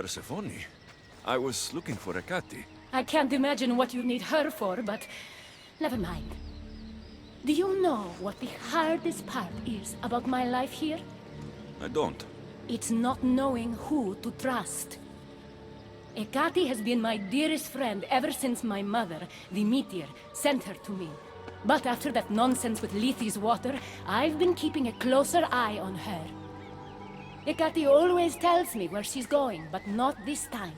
Persephone? I was looking for Hecate. I can't imagine what you need her for, but never mind. Do you know what the hardest part is about my life here? I don't. It's not knowing who to trust. Hecate has been my dearest friend ever since my mother, the meteor, sent her to me. But after that nonsense with Lethe's water, I've been keeping a closer eye on her. Hecate always tells me where she's going, but not this time.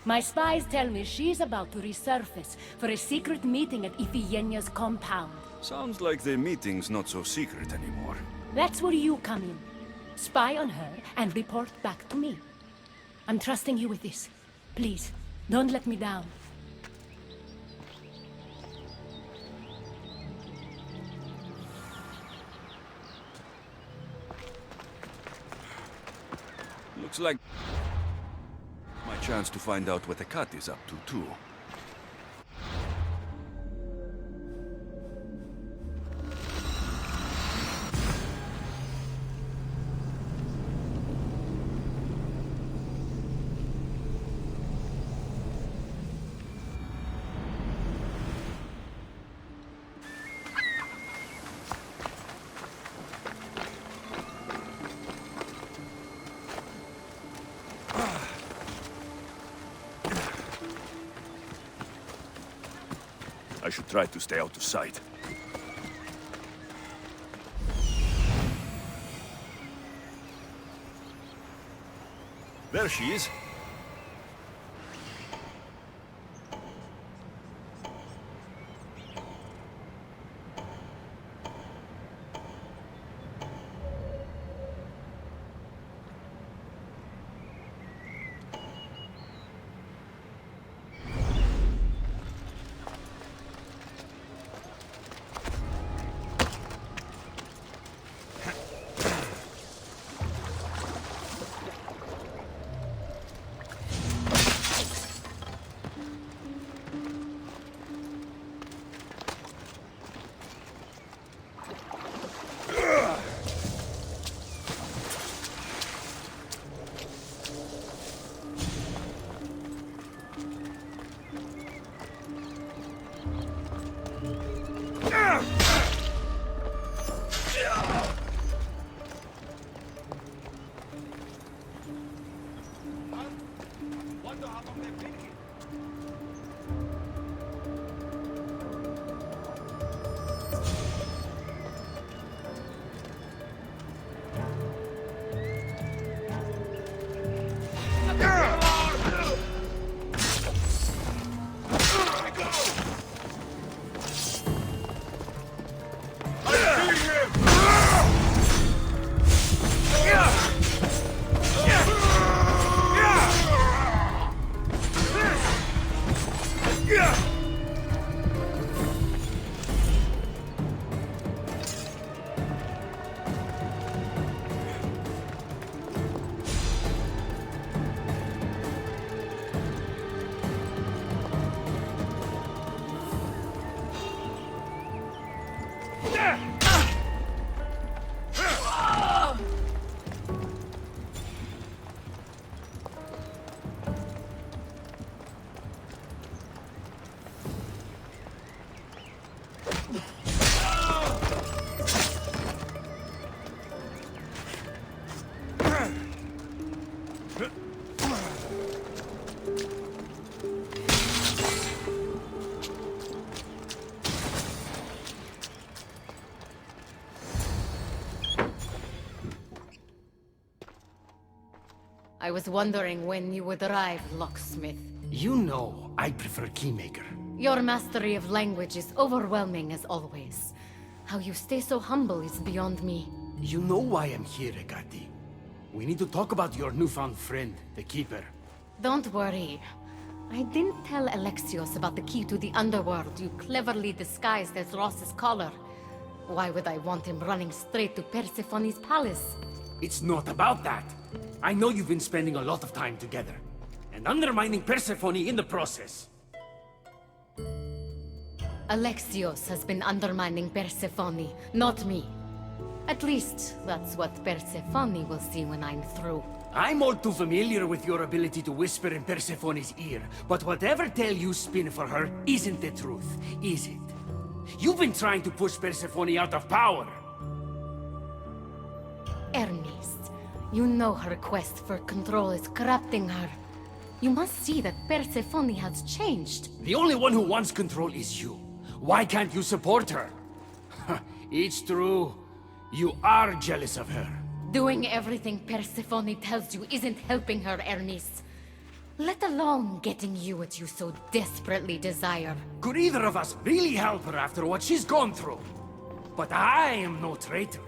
My spies tell me she's about to resurface for a secret meeting at Iphigenia's compound. Sounds like the meeting's not so secret anymore. That's where you come in. Spy on her and report back to me. I'm trusting you with this. Please, don't let me down. Looks like my chance to find out what Hecate's up to, too. I should try to stay out of sight. There she is. I was wondering when you would arrive, locksmith. You know I prefer Keymaker. Your mastery of language is overwhelming as always. How you stay so humble is beyond me. You know why I'm here, Hecate. We need to talk about your newfound friend, the Keeper. Don't worry. I didn't tell Alexios about the key to the underworld you cleverly disguised as Ross's collar. Why would I want him running straight to Persephone's palace? It's not about that. I know you've been spending a lot of time together, and undermining Persephone in the process. Alexios has been undermining Persephone, not me. At least, that's what Persephone will see when I'm through. I'm all too familiar with your ability to whisper in Persephone's ear, but whatever tale you spin for her isn't the truth, is it? You've been trying to push Persephone out of power. Ernest, you know her quest for control is corrupting her. You must see that Persephone has changed. The only one who wants control is you. Why can't you support her? It's true. You are jealous of her. Doing everything Persephone tells you isn't helping her, Ernest. Let alone getting you what you so desperately desire. Could either of us really help her after what she's gone through? But I am no traitor.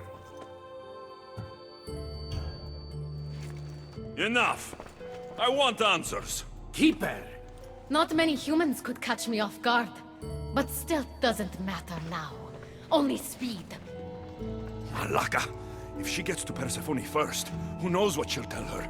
Enough! I want answers. Keep her. Not many humans could catch me off guard. But stealth doesn't matter now. Only speed. Malaka! If she gets to Persephone first, who knows what she'll tell her?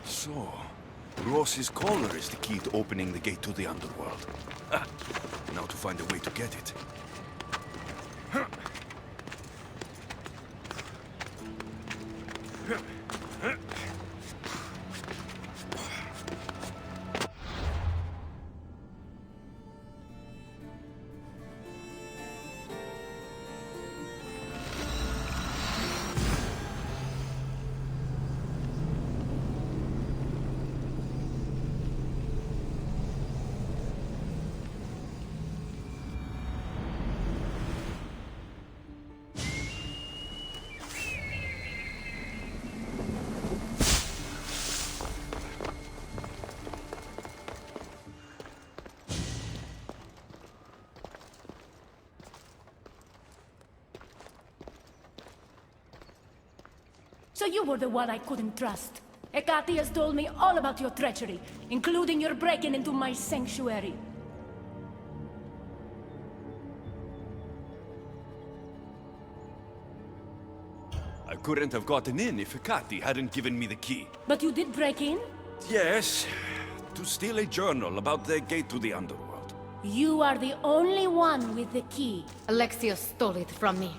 So, Ross's collar is the key to opening the gate to the underworld. Ah, now to find a way to get it. So you were the one I couldn't trust. Hecate has told me all about your treachery, including your breaking into my sanctuary. I couldn't have gotten in if Hecate hadn't given me the key. But you did break in? Yes, to steal a journal about the gate to the underworld. You are the only one with the key. Alexios stole it from me.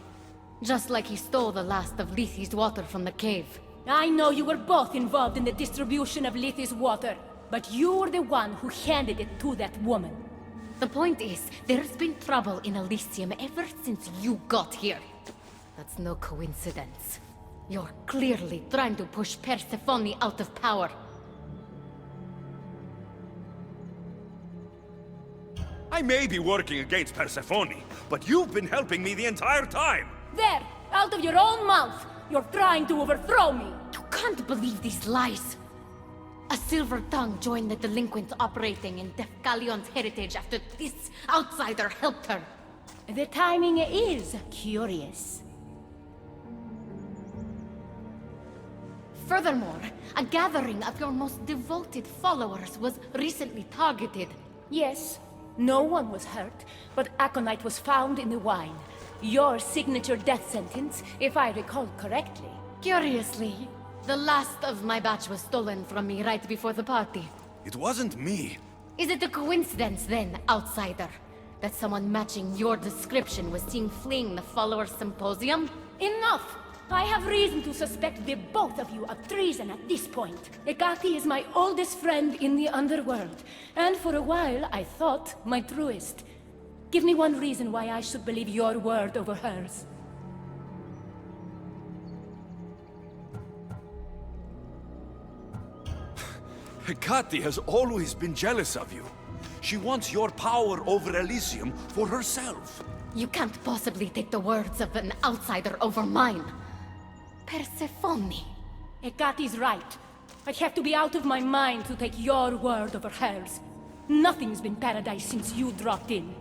Just like he stole the last of Lethe's water from the cave. I know you were both involved in the distribution of Lethe's water, but you were the one who handed it to that woman. The point is, there's been trouble in Elysium ever since you got here. That's no coincidence. You're clearly trying to push Persephone out of power. I may be working against Persephone, but you've been helping me the entire time! There! Out of your own mouth! You're trying to overthrow me! You can't believe these lies! A silver tongue joined the delinquents operating in Defcalion's heritage after this outsider helped her. The timing is curious. Furthermore, a gathering of your most devoted followers was recently targeted. Yes, no one was hurt, but aconite was found in the wine. Your signature death sentence, if I recall correctly. Curiously, the last of my batch was stolen from me right before the party. It wasn't me. Is it a coincidence then, outsider, that someone matching your description was seen fleeing the followers' symposium? Enough! I have reason to suspect the both of you of treason at this point. Hecate is my oldest friend in the underworld, and for a while I thought my truest. Give me one reason why I should believe your word over hers. Hecate has always been jealous of you. She wants your power over Elysium for herself. You can't possibly take the words of an outsider over mine. Persephone. Hecate's right. I'd have to be out of my mind to take your word over hers. Nothing's been paradise since you dropped in.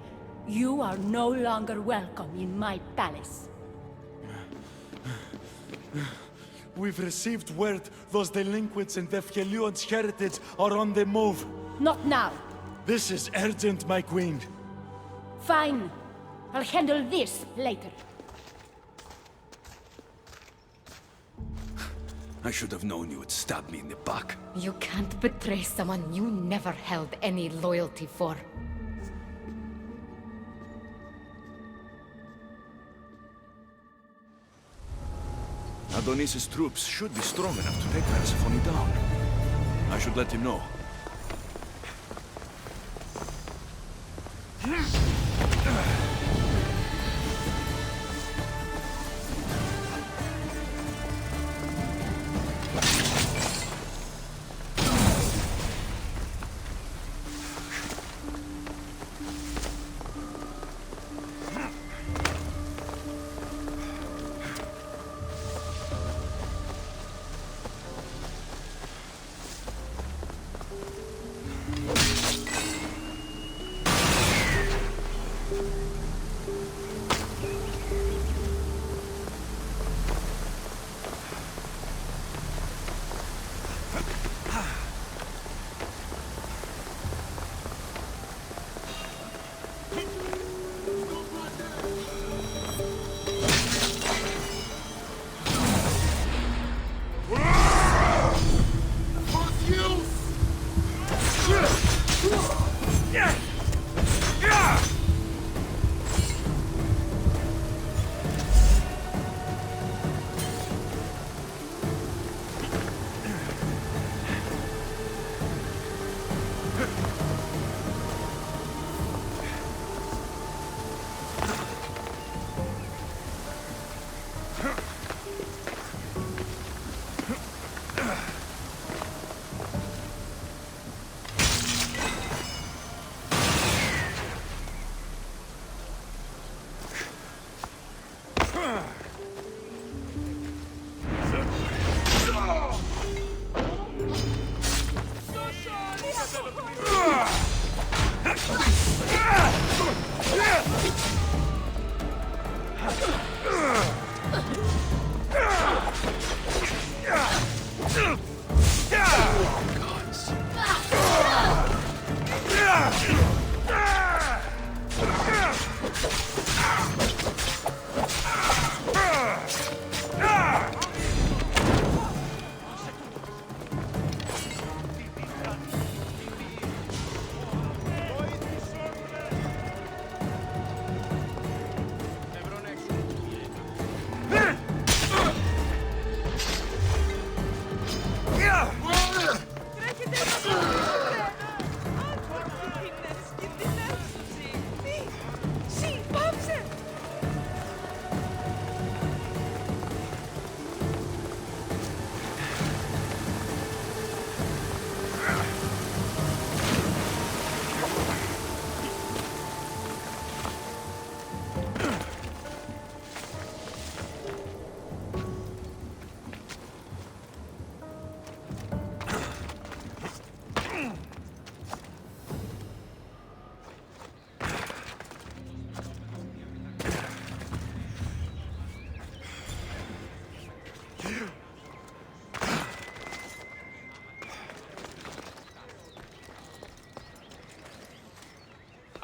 You are no longer welcome in my palace. We've received word those delinquents in Defkelion's heritage are on the move. Not now. This is urgent, my queen. Fine. I'll handle this later. I should have known you would stab me in the back. You can't betray someone you never held any loyalty for. Adonis's troops should be strong enough to take Persephone down. I should let him know.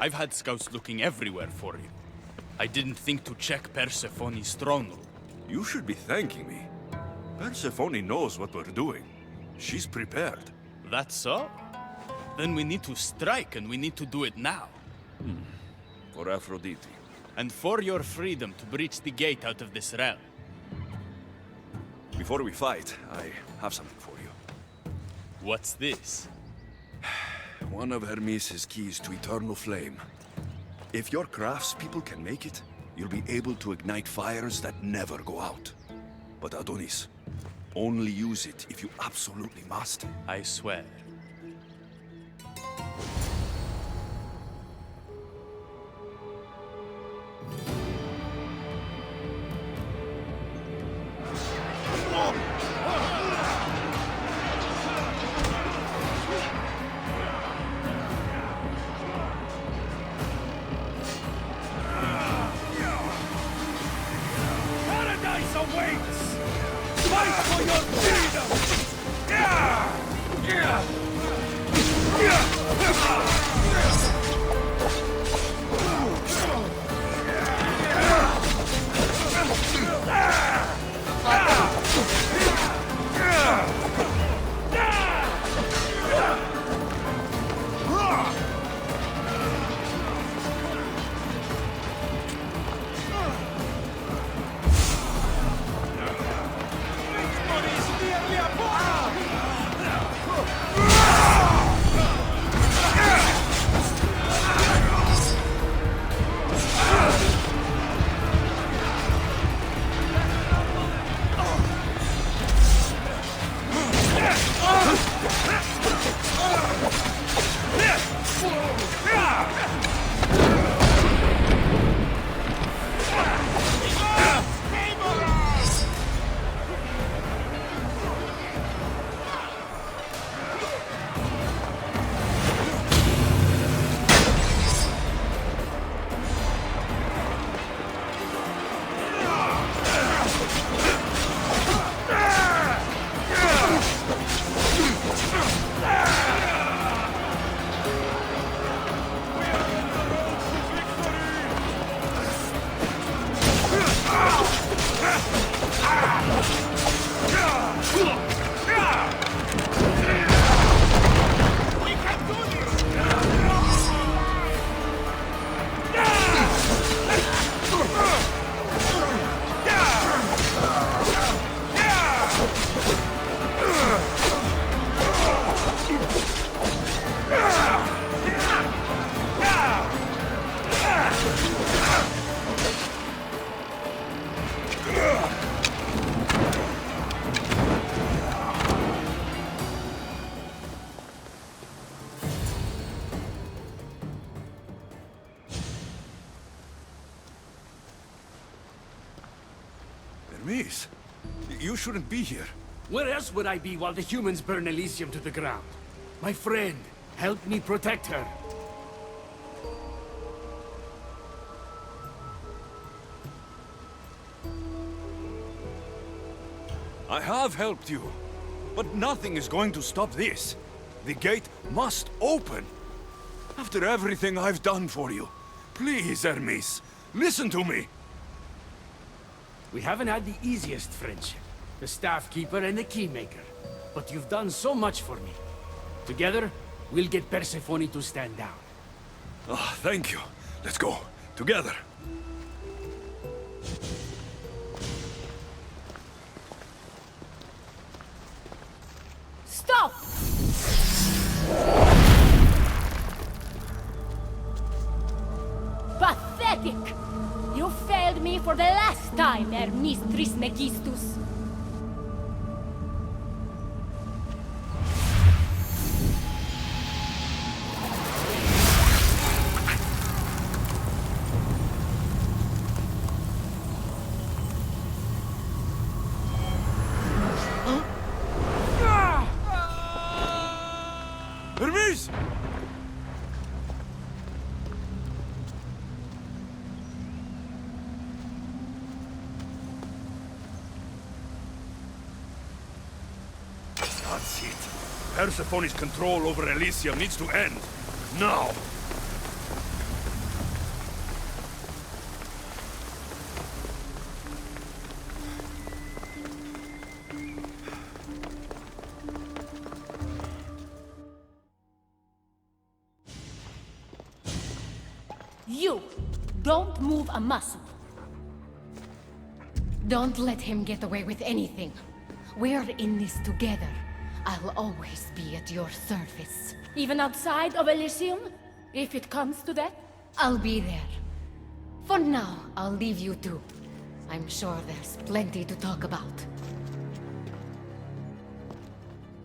I've had scouts looking everywhere for you. I didn't think to check Persephone's throne room. You should be thanking me. Persephone knows what we're doing. She's prepared. That's so? Then we need to strike, and we need to do it now. For Aphrodite. And for your freedom to breach the gate out of this realm. Before we fight, I have something for you. What's this? One of Hermes' keys to eternal flame. If your craftspeople can make it, you'll be able to ignite fires that never go out. But Adonis, only use it if you absolutely must. I swear. Hermes, you shouldn't be here. Where else would I be while the humans burn Elysium to the ground? My friend, help me protect her. I have helped you, but nothing is going to stop this. The gate must open. After everything I've done for you, please, Hermes, listen to me. We haven't had the easiest friendship. The Staff Keeper and the Keymaker. But you've done so much for me. Together, we'll get Persephone to stand down. Ah, thank you. Let's go. Together. Stop! Pathetic! You failed me for the last time, Hermes Trismegistus. Hermes! That's it. Persephone's control over Elysium needs to end. Now! You don't move a muscle. Don't let him get away with anything. We're in this together. I'll always be at your service. Even outside of Elysium? If it comes to that? I'll be there. For now, I'll leave you two. I'm sure there's plenty to talk about.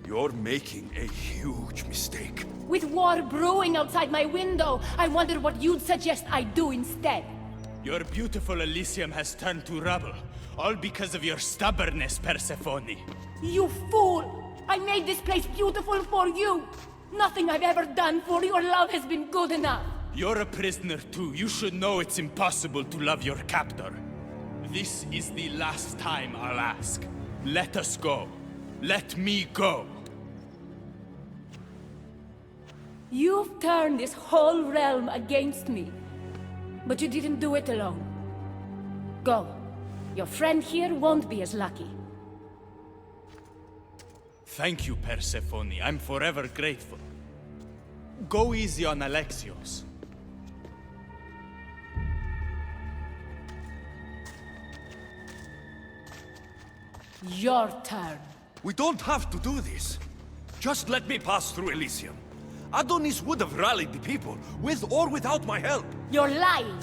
You're making a huge mistake. With war brewing outside my window, I wonder what you'd suggest I do instead. Your beautiful Elysium has turned to rubble, all because of your stubbornness, Persephone. You fool! I made this place beautiful for you! Nothing I've ever done for your love has been good enough! You're a prisoner too. You should know it's impossible to love your captor. This is the last time I'll ask. Let us go. Let me go. You've turned this whole realm against me. But you didn't do it alone. Go. Your friend here won't be as lucky. Thank you, Persephone. I'm forever grateful. Go easy on Alexios. Your turn. We don't have to do this. Just let me pass through Elysium. Adonis would have rallied the people, with or without my help. You're lying!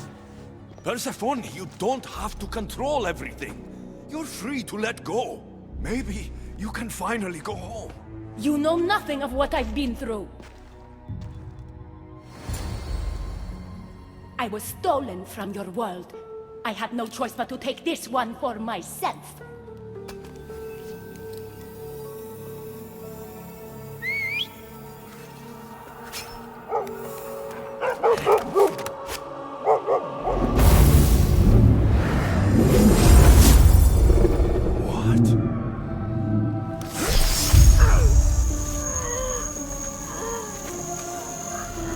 Persephone, you don't have to control everything. You're free to let go. Maybe you can finally go home. You know nothing of what I've been through. I was stolen from your world. I had no choice but to take this one for myself. What?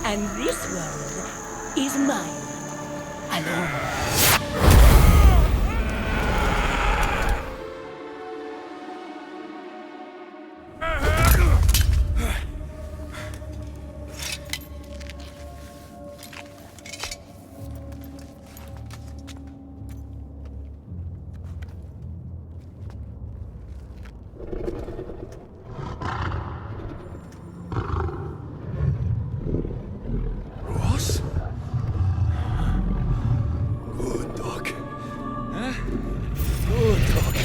And this world is mine. Alone. Ross? Good dog. Huh? Good dog.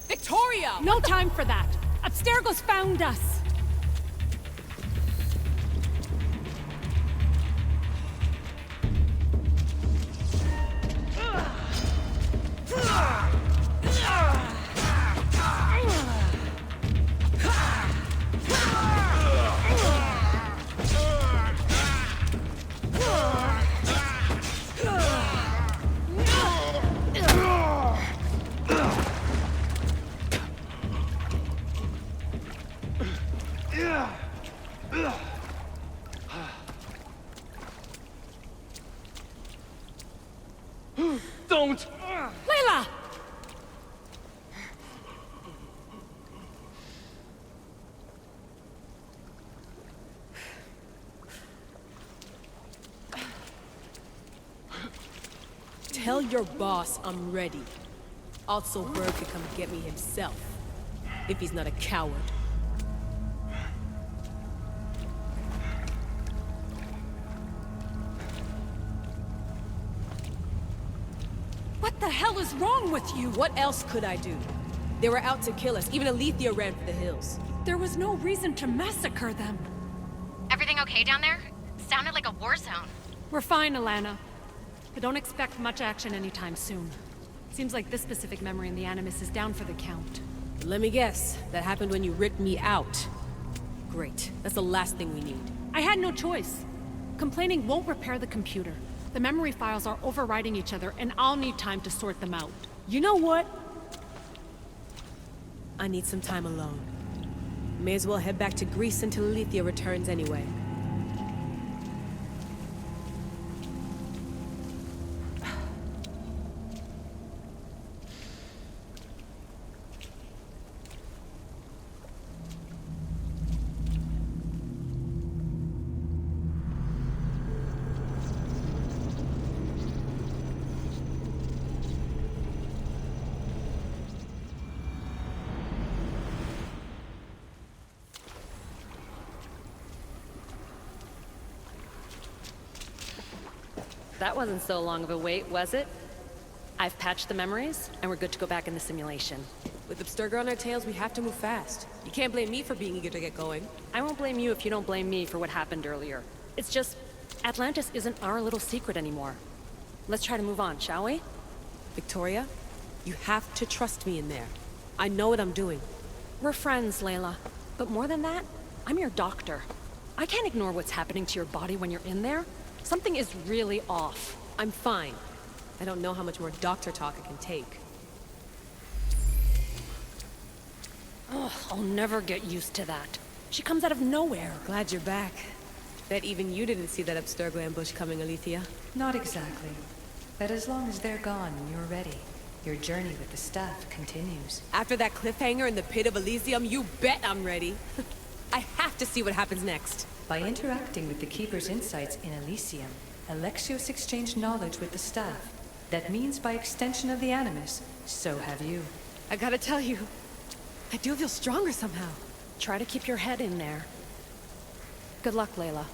Victoria! No time for that! Abstergo's found us! Don't! Layla! Tell your boss I'm ready. Also, Bird could come get me himself. If he's not a coward. What the hell is wrong with you? What else could I do? They were out to kill us. Even Alethea ran for the hills. There was no reason to massacre them. Everything okay down there? Sounded like a war zone. We're fine, Alana. But don't expect much action anytime soon. Seems like this specific memory in the Animus is down for the count. Let me guess. That happened when you ripped me out. Great. That's the last thing we need. I had no choice. Complaining won't repair the computer. The memory files are overriding each other, and I'll need time to sort them out. You know what? I need some time alone. May as well head back to Greece until Alethea returns anyway. That wasn't so long of a wait, was it? I've patched the memories, and we're good to go back in the simulation. With Abstergo on our tails, we have to move fast. You can't blame me for being eager to get going. I won't blame you if you don't blame me for what happened earlier. It's just, Atlantis isn't our little secret anymore. Let's try to move on, shall we? Victoria, you have to trust me in there. I know what I'm doing. We're friends, Layla. But more than that, I'm your doctor. I can't ignore what's happening to your body when you're in there. Something is really off. I'm fine. I don't know how much more doctor talk I can take. Ugh, I'll never get used to that. She comes out of nowhere. Glad you're back. Bet even you didn't see that Abstergo ambush coming, Alethea. Not exactly. But as long as they're gone and you're ready, Your journey with the staff continues. After that cliffhanger in the pit of Elysium, you bet I'm ready. I have to see what happens next. By interacting with the Keeper's insights in Elysium, Alexios exchanged knowledge with the staff. That means by extension of the Animus, so have you. I gotta tell you, I do feel stronger somehow. Try to keep your head in there. Good luck, Layla.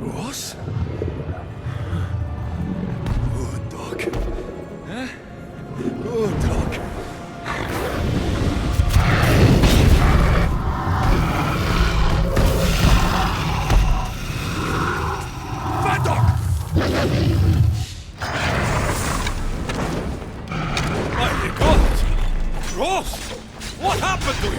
Ross? Good dog. Huh? Good dog. Bad dog! My God! Ross! What happened to you?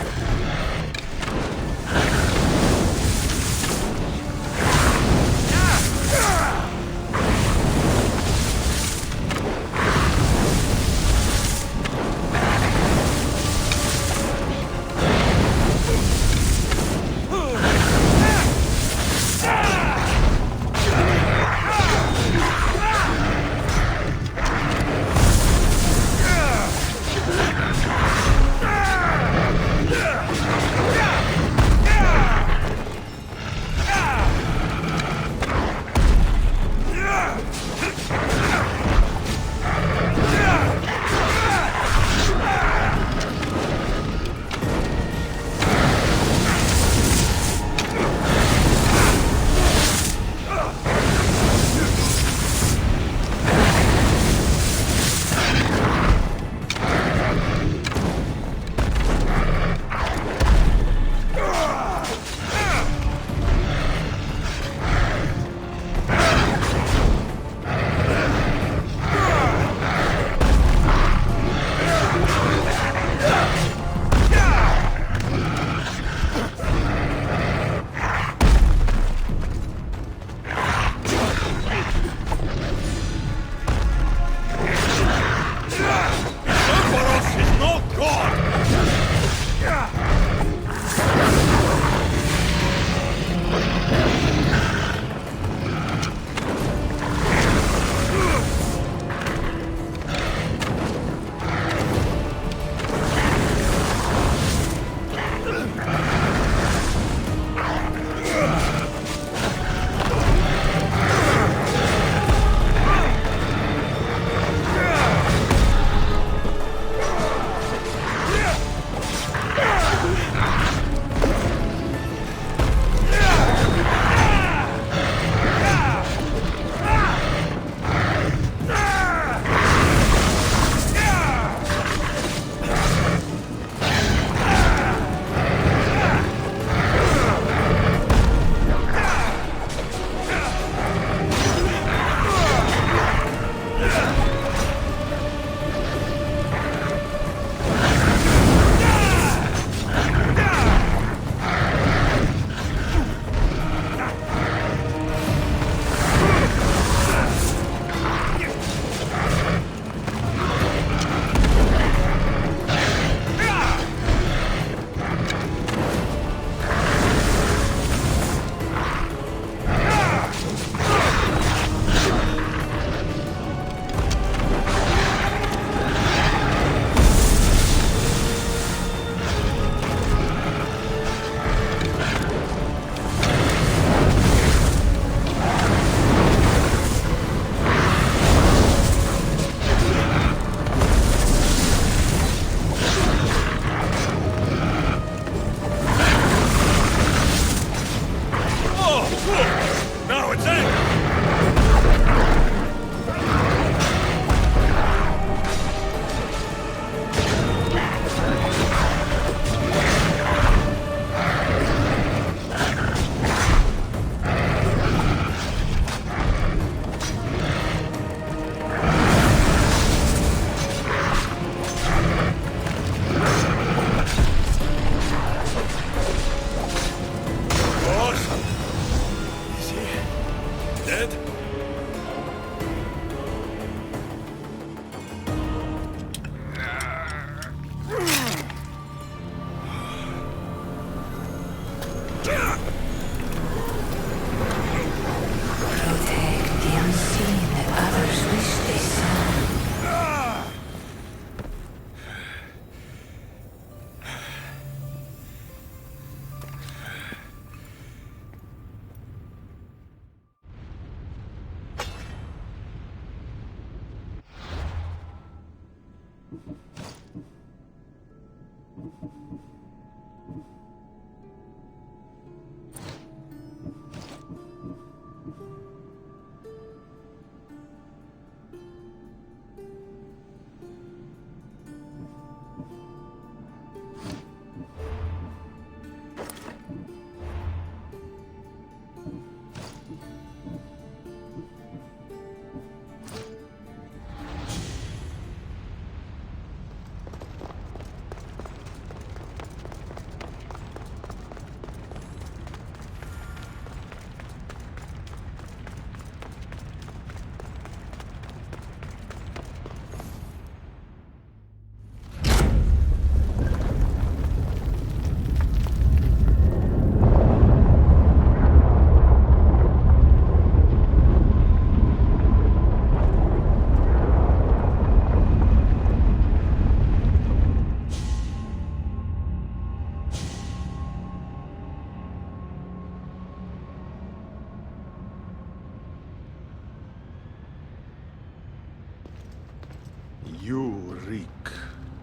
reek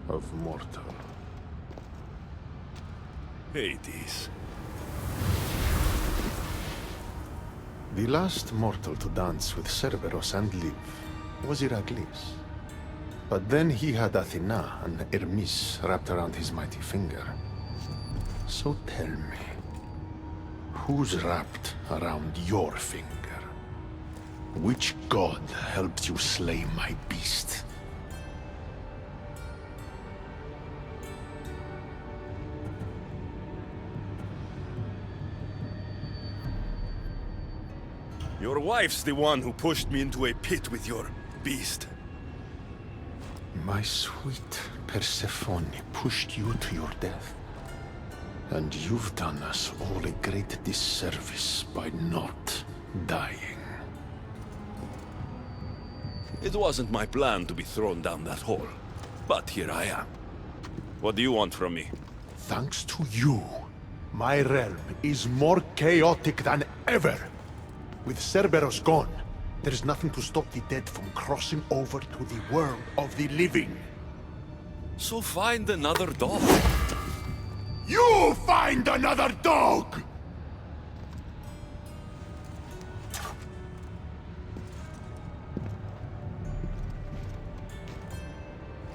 of mortal. Hades. The last mortal to dance with Cerberus and live was Heracles. But then he had Athena and Hermes wrapped around his mighty finger. So tell me, who's wrapped around your finger? Which god helped you slay my beast? Your wife's the one who pushed me into a pit with your beast. My sweet Persephone pushed you to your death. And you've done us all a great disservice by not dying. It wasn't my plan to be thrown down that hole. But here I am. What do you want from me? Thanks to you, my realm is more chaotic than ever. With Cerberus gone, there's nothing to stop the dead from crossing over to the world of the living. So find another dog. You find another dog!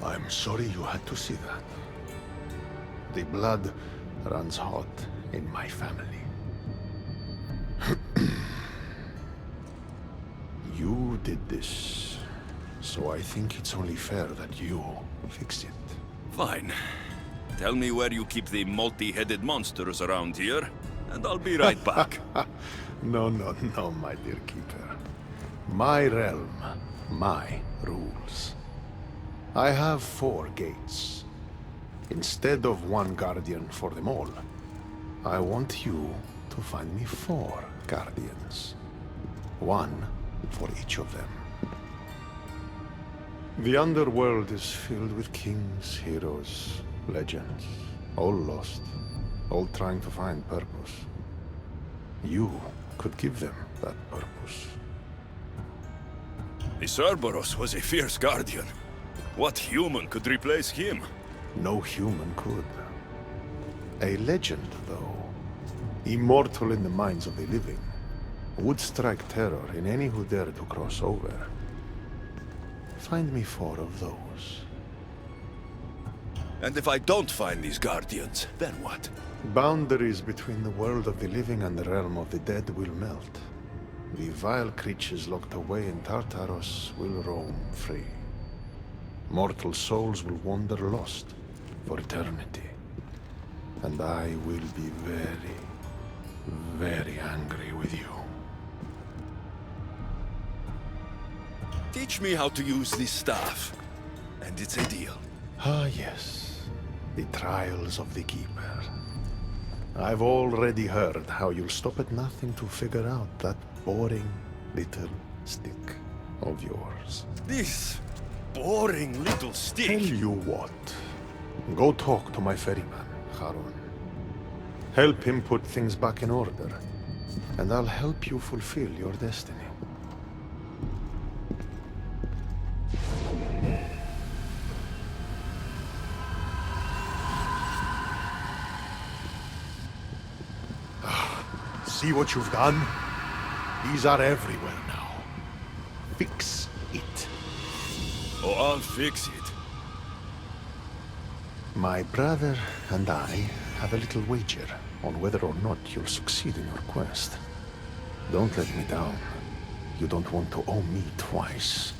I'm sorry you had to see that. The blood runs hot in my family. You did this, so I think it's only fair that you fix it. Fine. Tell me where you keep the multi-headed monsters around here, and I'll be right back. No, my dear keeper. My realm, my rules. I have 4 gates. Instead of 1 guardian for them all, I want you to find me 4 guardians. 1 for each of them. The underworld is filled with kings, heroes, legends, all lost, all trying to find purpose. You could give them that purpose. The Cerberus was a fierce guardian. What human could replace him? No human could. A legend, though, immortal in the minds of the living, would strike terror in any who dare to cross over. Find me 4 of those. And if I don't find these guardians, then what? Boundaries between the world of the living and the realm of the dead will melt. The vile creatures locked away in Tartaros will roam free. Mortal souls will wander lost for eternity. And I will be very, very angry with you. Teach me how to use this staff, and it's a deal. Ah, yes. The trials of the Keeper. I've already heard how you'll stop at nothing to figure out that boring little stick of yours. This boring little stick? Tell you what. Go talk to my ferryman, Harun. Help him put things back in order, and I'll help you fulfill your destiny. See what you've done? These are everywhere now. Fix it. Oh, I'll fix it. My brother and I have a little wager on whether or not you'll succeed in your quest. Don't let me down. You don't want to owe me twice.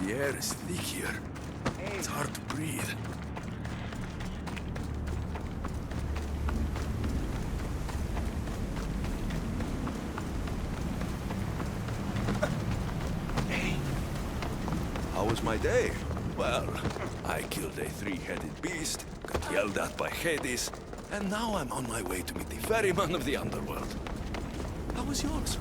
The air is thick here. It's hard to breathe. Hey. How was my day? Well, I killed a three-headed beast, got yelled at by Hades, and now I'm on my way to meet the ferryman of the underworld. How was yours?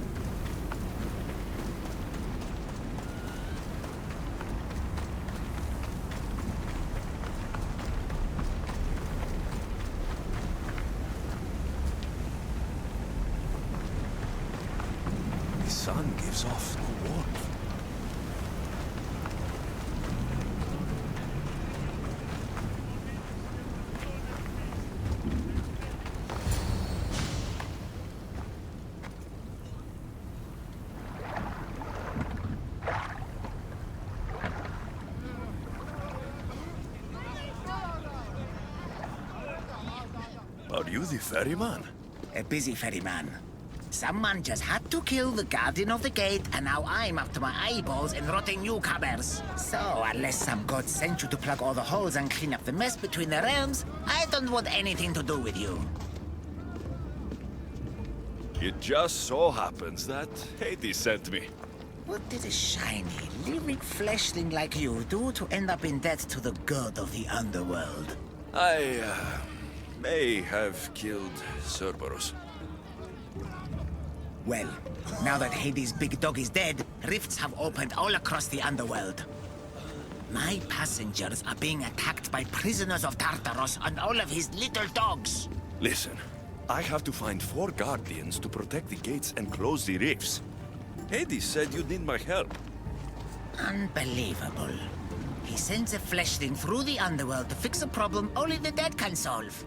The sun gives off no warmth. Are you the ferryman? A busy ferryman. Someone just had to kill the guardian of the gate, and now I'm up to my eyeballs in rotting newcomers. So, unless some god sent you to plug all the holes and clean up the mess between the realms, I don't want anything to do with you. It just so happens that Hades sent me. What did a shiny, living fleshling like you do to end up in debt to the god of the underworld? I may have killed Cerberus. Well, now that Hades' big dog is dead, rifts have opened all across the underworld. My passengers are being attacked by prisoners of Tartaros and all of his little dogs. Listen, I have to find 4 guardians to protect the gates and close the rifts. Hades said you'd need my help. Unbelievable. He sends a fleshling through the underworld to fix a problem only the dead can solve.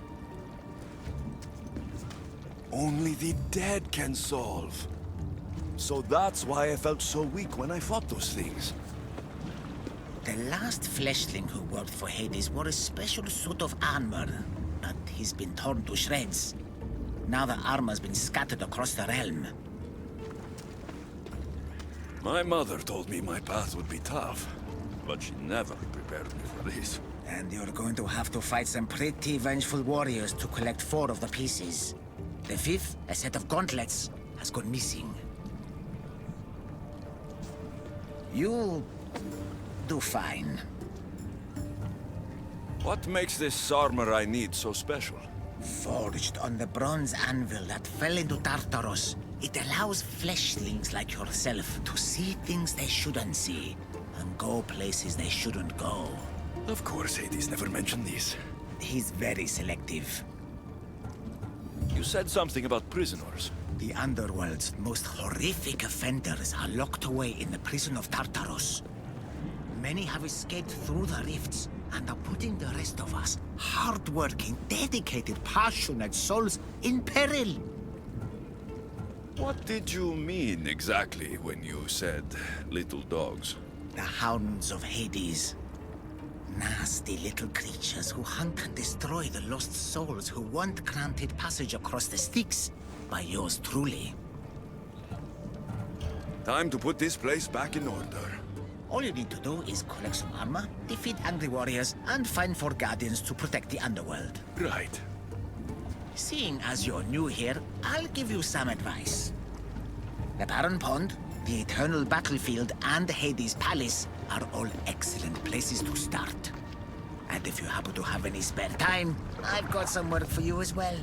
Only the dead can solve. So that's why I felt so weak when I fought those things. The last fleshling who worked for Hades wore a special suit of armor, but he's been torn to shreds. Now the armor's been scattered across the realm. My mother told me my path would be tough, but she never prepared me for this. And you're going to have to fight some pretty vengeful warriors to collect 4 of the pieces. The 5th, a set of gauntlets, has gone missing. You'll do fine. What makes this armor I need so special? Forged on the bronze anvil that fell into Tartaros, it allows fleshlings like yourself to see things they shouldn't see, and go places they shouldn't go. Of course, Hades never mentioned these. He's very selective. You said something about prisoners. The underworld's most horrific offenders are locked away in the prison of Tartaros. Many have escaped through the rifts and are putting the rest of us, hard-working, dedicated, passionate souls, in peril. What did you mean exactly when you said little dogs? The hounds of Hades. Nasty little creatures who hunt and destroy the lost souls who weren't granted passage across the Styx by yours truly. Time to put this place back in order. All you need to do is collect some armor, defeat angry warriors, and find 4 guardians to protect the underworld. Right. Seeing as you're new here, I'll give you some advice. The Barren Pond, the Eternal Battlefield, and Hades Palace are all excellent places to start. And if you happen to have any spare time, I've got some work for you as well.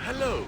Hello.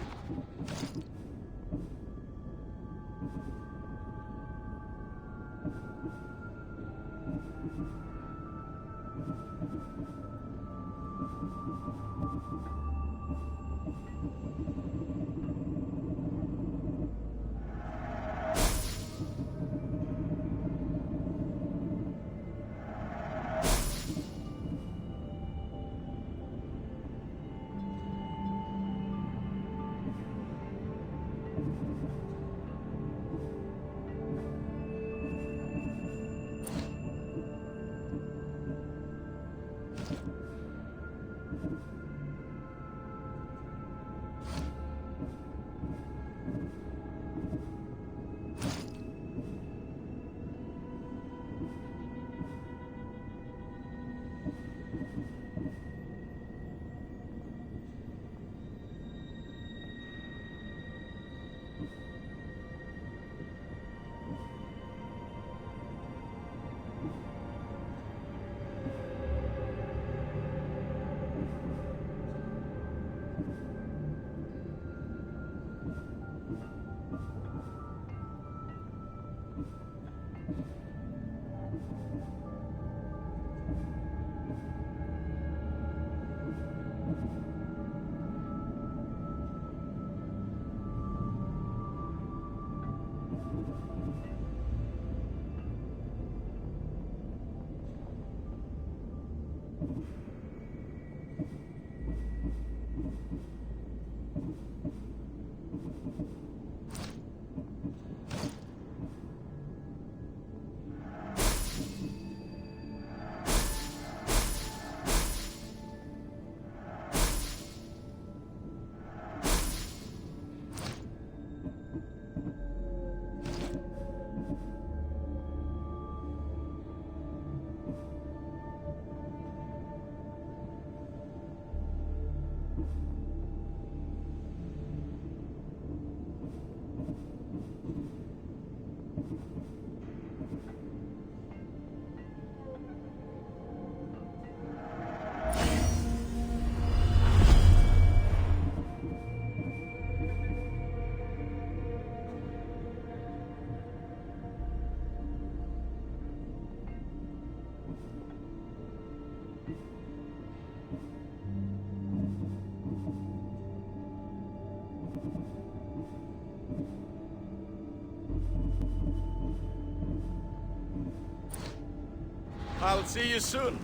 I'll see you soon.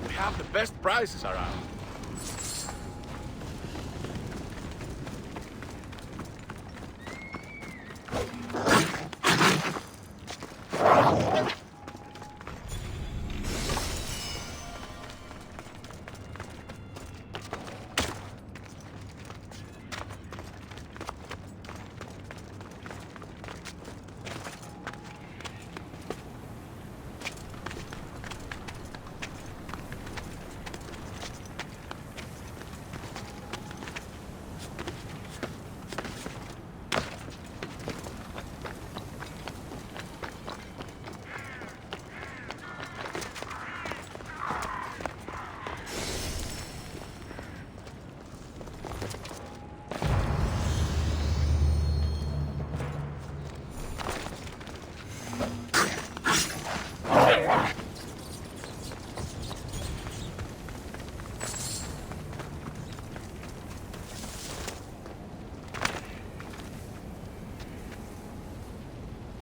We have the best prices around.